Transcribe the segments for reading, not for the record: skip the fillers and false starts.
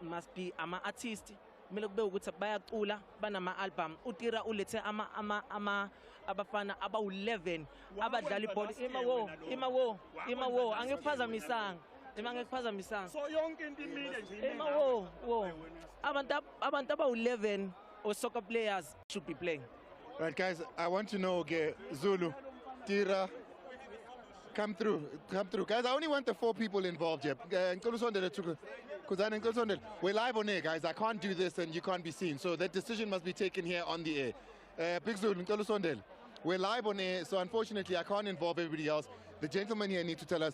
must be artist. Milokbe ukuthi bayacula banama album utira ulethe abafana aba 11 abadlala ibhola imawo angikuphazamisanga so yonke into imile nje abantu aba 11 or soccer players should be playing. Right, guys, I want to know, okay, Zulu, Tira, come through. Guys, I only want the 4 people involved here. Khuzani, we're live on air, guys. I can't do this and you can't be seen. So that decision must be taken here on the air. Big Zulu, we're live on air, so unfortunately I can't involve everybody else. The gentlemen here need to tell us,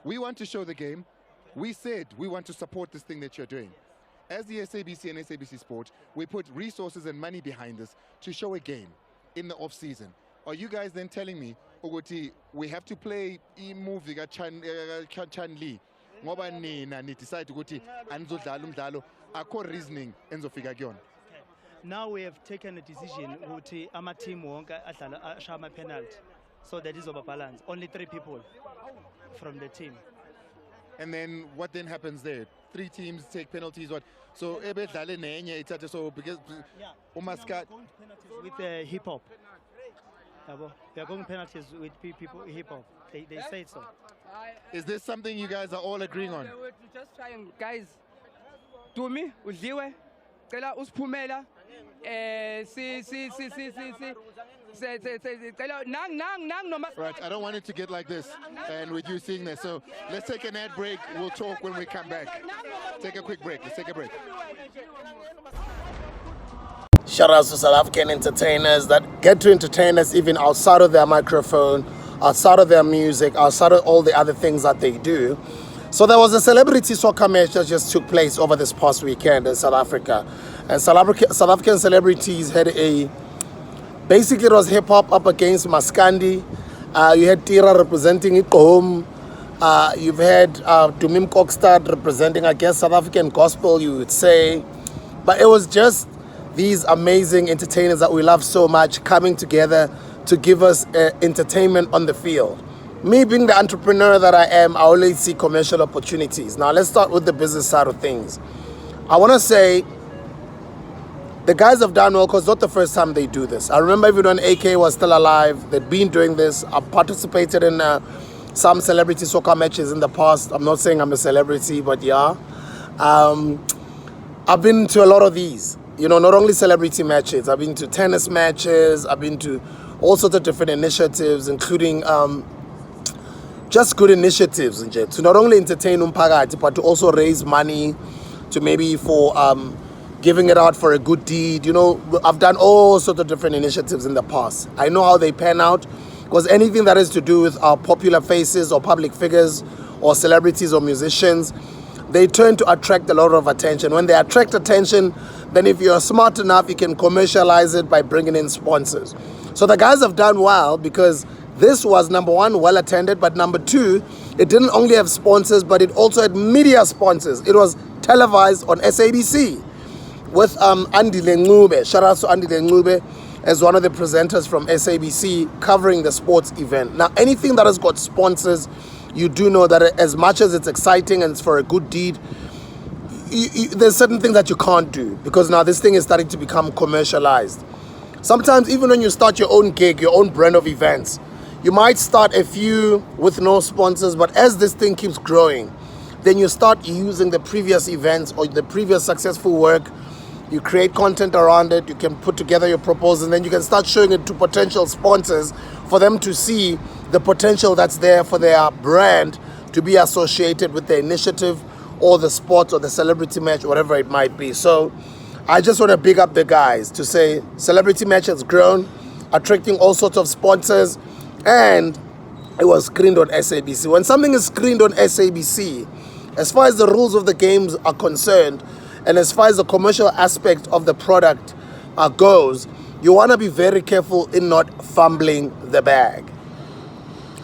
we want to show the game. We said we want to support this thing that you're doing. As the SABC and SABC Sport, we put resources and money behind this to show a game in the off-season. Are you guys then telling me, Ogoti, we have to play movie Chan Lee? Ngoba nina ni decide ukuthi anizodlala umdlalo akho reasoning enzofika kuyona. Now we have taken a decision ukuthi ama team wonke adlala ashama penalty, so that is over balance. Only 3 people from the team. And then what then happens there? 3 teams take penalties. What? So ebedlale nenye ithathe, so because umaska with hip hop. They are going penalties with people hip hop. They say so. Is this something you guys are all agreeing on? We're just trying, guys. Dumi, udliwe, cela usiphumela. Right, I don't want it to get like this, and with you seeing this. So let's take an ad break. We'll talk when we come back. Take a quick break. Let's take a break. Shout out to South African entertainers that get to entertain us even outside of their microphone, outside of their music, outside of all the other things that they do. So there was a celebrity soccer match that just took place over this past weekend in South Africa. And South African celebrities had basically it was hip hop up against Maskandi. You had Tira representing Ncube. You've had Dumi Mkokstad representing, I guess, South African gospel, you would say. But it was just these amazing entertainers that we love so much coming together to give us entertainment on the field. Me being the entrepreneur that I am, I always see commercial opportunities. Now let's start with the business side of things. I want to say the guys have done well because it's not the first time they do this. I remember even when AK was still alive, they'd been doing this. I've participated in some celebrity soccer matches in the past. I'm not saying I'm a celebrity, but yeah. I've been to a lot of these. You know, not only celebrity matches, I've been to tennis matches, I've been to all sorts of different initiatives, including just good initiatives, to not only entertain umphakathi, but to also raise money to maybe for giving it out for a good deed. You know, I've done all sorts of different initiatives in the past. I know how they pan out, because anything that has to do with popular faces or public figures or celebrities or musicians, they tend to attract a lot of attention. When they attract attention, then if you're smart enough, you can commercialize it by bringing in sponsors. So the guys have done well because this was, number one, well attended, but number two, it didn't only have sponsors, but it also had media sponsors. It was televised on SABC with Andile Ncube. Shout out to Andile Ncube as one of the presenters from SABC covering the sports event. Now, anything that has got sponsors, you do know that as much as it's exciting and it's for a good deed, there's certain things that you can't do because now this thing is starting to become commercialized. Sometimes even when you start your own gig, your own brand of events, you might start a few with no sponsors, but as this thing keeps growing, then you start using the previous events or the previous successful work. You create content around it, you can put together your proposal, and then you can start showing it to potential sponsors for them to see the potential that's there for their brand to be associated with the initiative or the sport or the celebrity match, whatever it might be. So I just want to big up the guys to say celebrity match has grown, attracting all sorts of sponsors, and it was screened on SABC. When something is screened on SABC, as far as the rules of the games are concerned, and as far as the commercial aspect of the product goes, you want to be very careful in not fumbling the bag.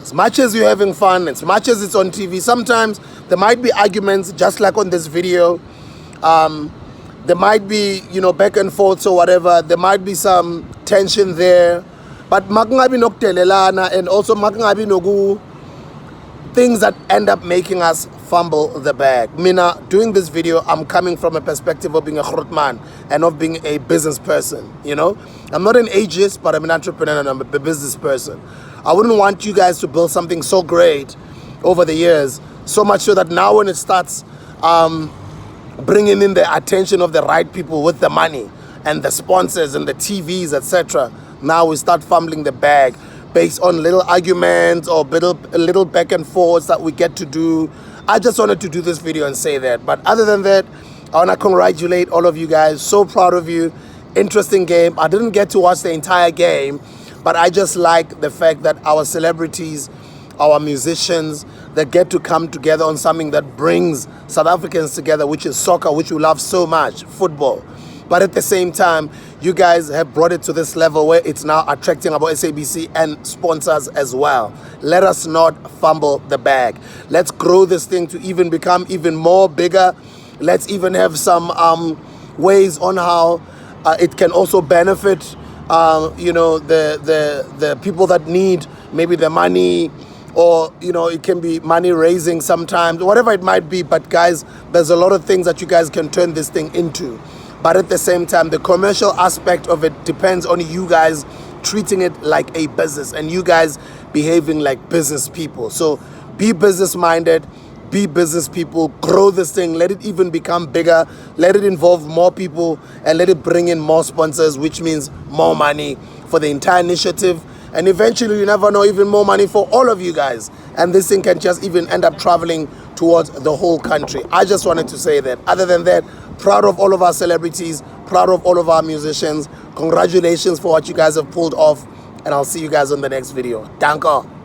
As much as you're having fun, as much as it's on TV, sometimes there might be arguments, just like on this video. There might be, back and forth or whatever. There might be some tension there. But makungabi noktelelana, and also makungabi nogu things that end up making us fumble the bag. Mina, doing this video, I'm coming from a perspective of being a grootman and of being a business person, you know? I'm not an ageist, but I'm an entrepreneur and I'm a business person. I wouldn't want you guys to build something so great over the years, so much so that now when it starts bringing in the attention of the right people with the money and the sponsors and the TVs, etc., now we start fumbling the bag based on little arguments or little back and forths that we get to do. I just wanted to do this video and say that. But other than that, I want to congratulate all of you guys. So proud of you. Interesting game. I didn't get to watch the entire game, but I just like the fact that our celebrities, our musicians, that get to come together on something that brings South Africans together, which is soccer, which we love so much, football. But at the same time, you guys have brought it to this level where it's now attracting about SABC and sponsors as well. Let us not fumble the bag. Let's grow this thing to even become even more bigger. Let's even have some ways on how it can also benefit, you know, the people that need maybe the money, or, you know, it can be money raising sometimes, whatever it might be. But guys, there's a lot of things that you guys can turn this thing into. But at the same time, the commercial aspect of it depends on you guys treating it like a business and you guys behaving like business people. So be business minded, be business people, grow this thing, let it even become bigger, let it involve more people, and let it bring in more sponsors, which means more money for the entire initiative. And eventually, you never know, even more money for all of you guys. And this thing can just even end up traveling towards the whole country. I just wanted to say that. Other than that, proud of all of our celebrities, proud of all of our musicians. Congratulations for what you guys have pulled off. And I'll see you guys on the next video. Danke.